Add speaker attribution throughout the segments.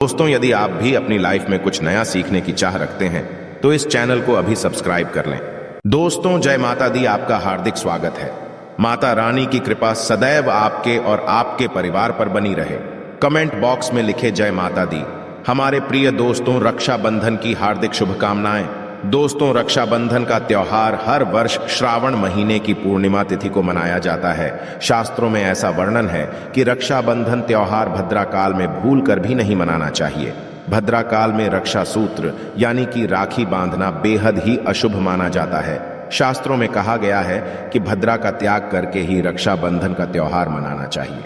Speaker 1: दोस्तों, यदि आप भी अपनी लाइफ में कुछ नया सीखने की चाह रखते हैं तो इस चैनल को अभी सब्सक्राइब कर लें। दोस्तों, जय माता दी, आपका हार्दिक स्वागत है। माता रानी की कृपा सदैव आपके और आपके परिवार पर बनी रहे। कमेंट बॉक्स में लिखे जय माता दी। हमारे प्रिय दोस्तों, रक्षाबंधन की हार्दिक शुभकामनाएं। दोस्तों, रक्षाबंधन का त्योहार हर वर्ष श्रावण महीने की पूर्णिमा तिथि को मनाया जाता है। शास्त्रों में ऐसा वर्णन है कि रक्षाबंधन त्योहार भद्रा काल में भूल कर भी नहीं मनाना चाहिए। भद्रा काल में रक्षा सूत्र यानी कि राखी बांधना बेहद ही अशुभ माना जाता है। शास्त्रों में कहा गया है कि भद्रा का त्याग करके ही रक्षाबंधन का त्योहार मनाना चाहिए।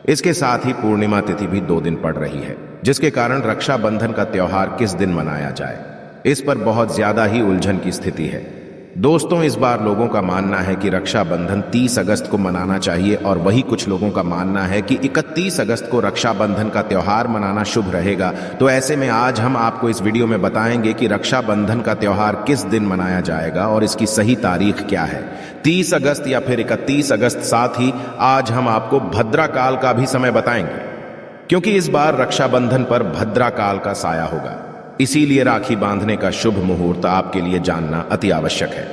Speaker 1: इसके साथ ही पूर्णिमा तिथि भी 2 दिन पड़ रही है, जिसके कारण रक्षाबंधन का त्योहार किस दिन मनाया जाए, इस पर बहुत ज्यादा ही उलझन की स्थिति है। दोस्तों, इस बार लोगों का मानना है कि रक्षाबंधन 30 अगस्त को मनाना चाहिए और वही कुछ लोगों का मानना है कि 31 अगस्त को रक्षाबंधन का त्योहार मनाना शुभ रहेगा। तो ऐसे में आज हम आपको इस वीडियो में बताएंगे कि रक्षाबंधन का त्योहार किस दिन मनाया जाएगा और इसकी सही तारीख क्या है, 30 अगस्त या फिर 31 अगस्त। साथ ही आज हम आपको भद्रा काल का भी समय बताएंगे, क्योंकि इस बार रक्षाबंधन पर भद्रा काल का साया होगा। इसीलिए राखी बांधने का शुभ मुहूर्त आपके लिए जानना अति आवश्यक है।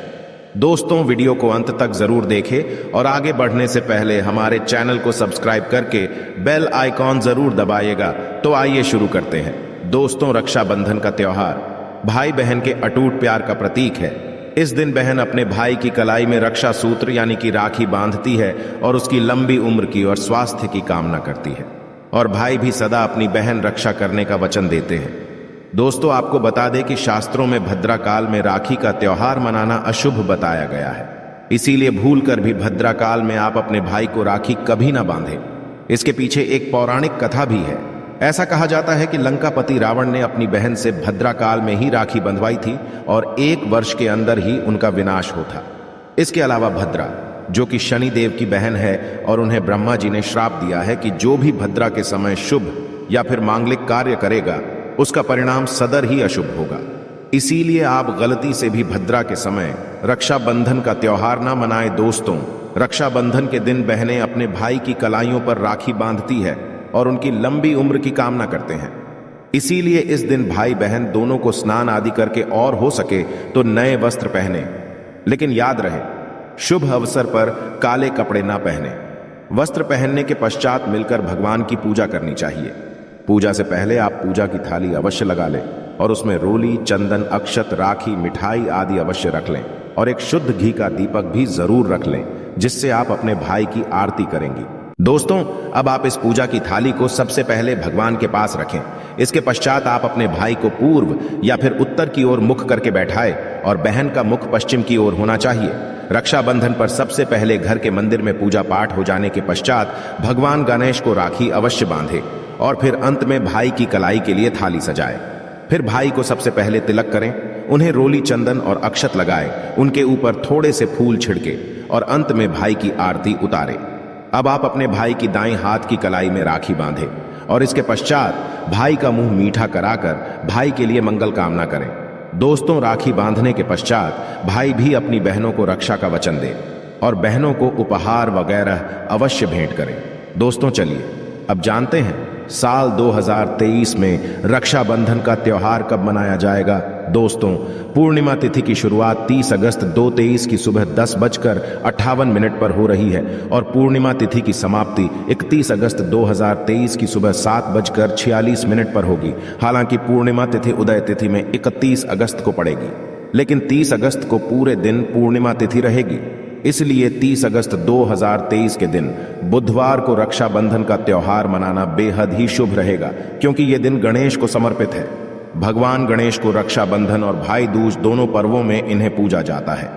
Speaker 1: दोस्तों, वीडियो को अंत तक जरूर देखें और आगे बढ़ने से पहले हमारे चैनल को सब्सक्राइब करके बेल आइकॉन जरूर दबाइएगा। तो आइए शुरू करते हैं। दोस्तों, रक्षाबंधन का त्योहार भाई बहन के अटूट प्यार का प्रतीक है। इस दिन बहन अपने भाई की कलाई में रक्षा सूत्र यानी कि राखी बांधती है और उसकी लंबी उम्र की और स्वास्थ्य की कामना करती है, और भाई भी सदा अपनी बहन रक्षा करने का वचन देते हैं। दोस्तों, आपको बता दें कि शास्त्रों में भद्रा काल में राखी का त्योहार मनाना अशुभ बताया गया है। इसीलिए भूलकर भी भद्रा काल में आप अपने भाई को राखी कभी ना बांधें। इसके पीछे एक पौराणिक कथा भी है। ऐसा कहा जाता है कि लंकापति रावण ने अपनी बहन से भद्रा काल में ही राखी बंधवाई थी और 1 वर्ष के अंदर ही उनका विनाश होता। इसके अलावा भद्रा, जो कि शनि देव की बहन है, और उन्हें ब्रह्मा जी ने श्राप दिया है कि जो भी भद्रा के समय शुभ या फिर मांगलिक कार्य करेगा उसका परिणाम सदर ही अशुभ होगा। इसीलिए आप गलती से भी भद्रा के समय रक्षाबंधन का त्योहार ना मनाएं। दोस्तों, रक्षाबंधन के दिन बहनें अपने भाई की कलाइयों पर राखी बांधती है और उनकी लंबी उम्र की कामना करते हैं। इसीलिए इस दिन भाई बहन दोनों को स्नान आदि करके और हो सके तो नए वस्त्र पहने, लेकिन याद रहे शुभ अवसर पर काले कपड़े ना पहने। वस्त्र पहनने के पश्चात मिलकर भगवान की पूजा करनी चाहिए। पूजा से पहले आप पूजा की थाली अवश्य लगा लें और उसमें रोली, चंदन, अक्षत, राखी, मिठाई आदि अवश्य रख लें और एक शुद्ध घी का दीपक भी जरूर रख लें, जिससे आप अपने भाई की आरती करेंगी। दोस्तों, अब आप इस पूजा की थाली को सबसे पहले भगवान के पास रखें। इसके पश्चात आप अपने भाई को पूर्व या फिर उत्तर की ओर मुख करके बैठाएं और बहन का मुख पश्चिम की ओर होना चाहिए। रक्षाबंधन पर सबसे पहले घर के मंदिर में पूजा पाठ हो जाने के पश्चात भगवान गणेश को राखी अवश्य बांधे और फिर अंत में भाई की कलाई के लिए थाली सजाएं। फिर भाई को सबसे पहले तिलक करें, उन्हें रोली, चंदन और अक्षत लगाएं, उनके ऊपर थोड़े से फूल छिड़के और अंत में भाई की आरती उतारें। अब आप अपने भाई की दाईं हाथ की कलाई में राखी बांधें और इसके पश्चात भाई का मुंह मीठा कराकर भाई के लिए मंगल कामना करें। दोस्तों, राखी बांधने के पश्चात भाई भी अपनी बहनों को रक्षा का वचन दे और बहनों को उपहार वगैरह अवश्य भेंट करें। दोस्तों, चलिए अब जानते हैं साल 2023 में रक्षाबंधन का त्योहार कब मनाया जाएगा। दोस्तों, पूर्णिमा तिथि की शुरुआत 30 अगस्त 2023 की सुबह 10:58 पर हो रही है और पूर्णिमा तिथि की समाप्ति 31 अगस्त 2023 की सुबह 7:46 पर होगी। हालांकि पूर्णिमा तिथि उदय तिथि में 31 अगस्त को पड़ेगी, लेकिन 30 अगस्त को पूरे दिन पूर्णिमा तिथि रहेगी। इसलिए 30 अगस्त 2023 के दिन बुधवार को रक्षाबंधन का त्योहार मनाना बेहद ही शुभ रहेगा, क्योंकि यह दिन गणेश को समर्पित है। भगवान गणेश को रक्षाबंधन और भाई दूज दोनों पर्वों में इन्हें पूजा जाता है।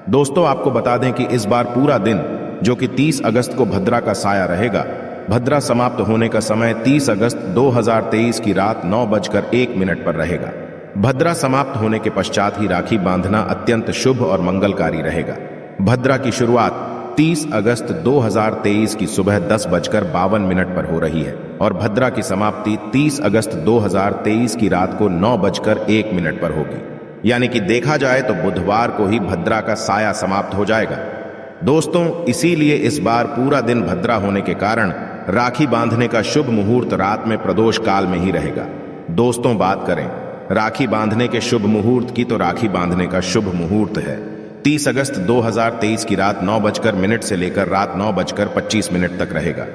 Speaker 1: दोस्तों, आपको बता दें कि इस बार पूरा दिन, जो कि 30 अगस्त को भद्रा का साया रहेगा, भद्रा समाप्त होने का समय 30 अगस्त 2023 की रात 9:01 पर रहेगा। भद्रा समाप्त होने के पश्चात ही राखी बांधना अत्यंत शुभ और मंगलकारी रहेगा। भद्रा की शुरुआत 30 अगस्त 2023 की सुबह 10:52 पर हो रही है और भद्रा की समाप्ति 30 अगस्त 2023 की रात को 9:01 पर होगी। यानी कि देखा जाए तो बुधवार को ही भद्रा का साया समाप्त हो जाएगा। दोस्तों, इसीलिए इस बार पूरा दिन भद्रा होने के कारण राखी बांधने का शुभ मुहूर्त रात में प्रदोष काल में ही रहेगा। दोस्तों, बात करें राखी बांधने के शुभ मुहूर्त की, तो राखी बांधने का शुभ मुहूर्त है 30 अगस्त 2023 की रात 9:00 से लेकर रात 9:25 तक रहेगा।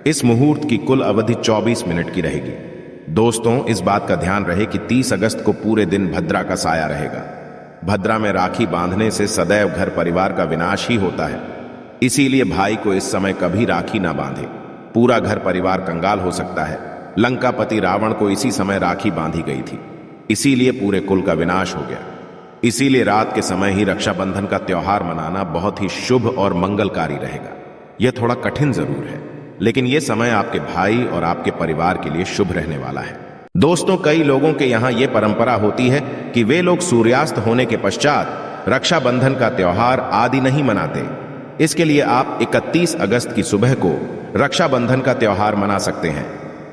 Speaker 1: इस मुहूर्त की कुल अवधि 24 मिनट की रहेगी। दोस्तों, इस बात का ध्यान रहे कि 30 अगस्त को पूरे दिन भद्रा का साया रहेगा। भद्रा में राखी बांधने से सदैव घर परिवार का विनाश ही होता है। इसीलिए भाई को इस समय कभी राखी ना बांधे, पूरा घर परिवार कंगाल हो सकता है। लंकापति रावण को इसी समय राखी बांधी गई थी, इसीलिए पूरे कुल का विनाश हो गया। इसीलिए रात के समय ही रक्षाबंधन का त्योहार मनाना बहुत ही शुभ और मंगलकारी रहेगा। यह थोड़ा कठिन जरूर है, लेकिन यह समय आपके भाई और आपके परिवार के लिए शुभ रहने वाला है। दोस्तों, कई लोगों के यहाँ यह परंपरा होती है कि वे लोग सूर्यास्त होने के पश्चात रक्षाबंधन का त्योहार आदि नहीं मनाते। इसके लिए आप 31 अगस्त की सुबह को रक्षाबंधन का त्योहार मना सकते हैं।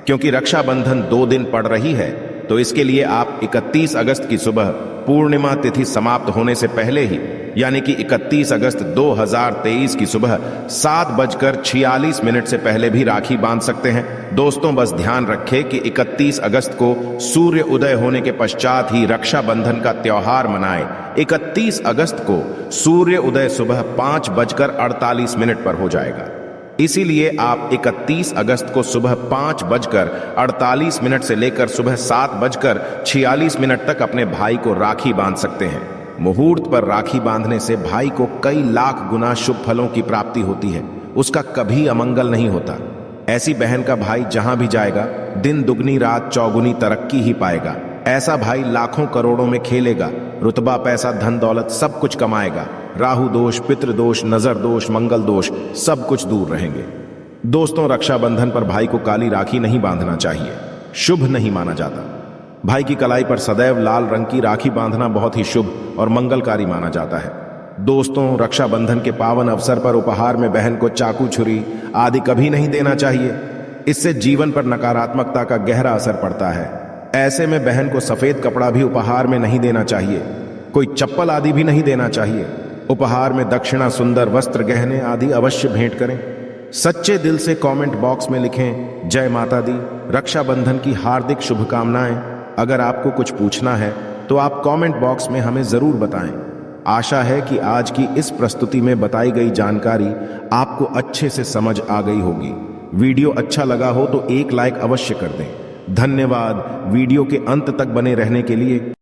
Speaker 1: क्योंकि रक्षाबंधन 2 दिन पड़ रही है, तो इसके लिए आप 31 अगस्त की सुबह पूर्णिमा तिथि समाप्त होने से पहले ही, यानी कि 31 अगस्त 2023 की सुबह 7:46 से पहले भी राखी बांध सकते हैं। दोस्तों, बस ध्यान रखें कि 31 अगस्त को सूर्य उदय होने के पश्चात ही रक्षाबंधन का त्योहार मनाएं। 31 अगस्त को सूर्य उदय सुबह 5:48 पर हो जाएगा। इसीलिए आप 31 अगस्त को सुबह 5:48 से लेकर सुबह 7:46 तक अपने भाई को राखी बांध सकते हैं। मुहूर्त पर राखी बांधने से भाई को कई लाख गुना शुभ फलों की प्राप्ति होती है, उसका कभी अमंगल नहीं होता। ऐसी बहन का भाई जहां भी जाएगा, दिन दुगनी रात चौगुनी तरक्की ही पाएगा। ऐसा भाई लाखों करोड़ों में खेलेगा, रुतबा पैसा धन दौलत सब कुछ कमाएगा। राहु दोष, पितृ दोष, नजर दोष, मंगल दोष सब कुछ दूर रहेंगे। दोस्तों, रक्षाबंधन पर भाई को काली राखी नहीं बांधना चाहिए, शुभ नहीं माना जाता। भाई की कलाई पर सदैव लाल रंग की राखी बांधना बहुत ही शुभ और मंगलकारी माना जाता है। दोस्तों, रक्षाबंधन के पावन अवसर पर उपहार में बहन को चाकू, छुरी आदि कभी नहीं देना चाहिए। इससे जीवन पर नकारात्मकता का गहरा असर पड़ता है। ऐसे में बहन को सफेद कपड़ा भी उपहार में नहीं देना चाहिए, कोई चप्पल आदि भी नहीं देना चाहिए। उपहार में दक्षिणा, सुंदर वस्त्र, गहने आदि अवश्य भेंट करें। सच्चे दिल से कमेंट बॉक्स में लिखें जय माता दी, रक्षाबंधन की हार्दिक शुभकामनाएं। अगर आपको कुछ पूछना है तो आप कमेंट बॉक्स में हमें जरूर बताएं। आशा है कि आज की इस प्रस्तुति में बताई गई जानकारी आपको अच्छे से समझ आ गई होगी। वीडियो अच्छा लगा हो तो एक लाइक अवश्य कर दें। धन्यवाद वीडियो के अंत तक बने रहने के लिए।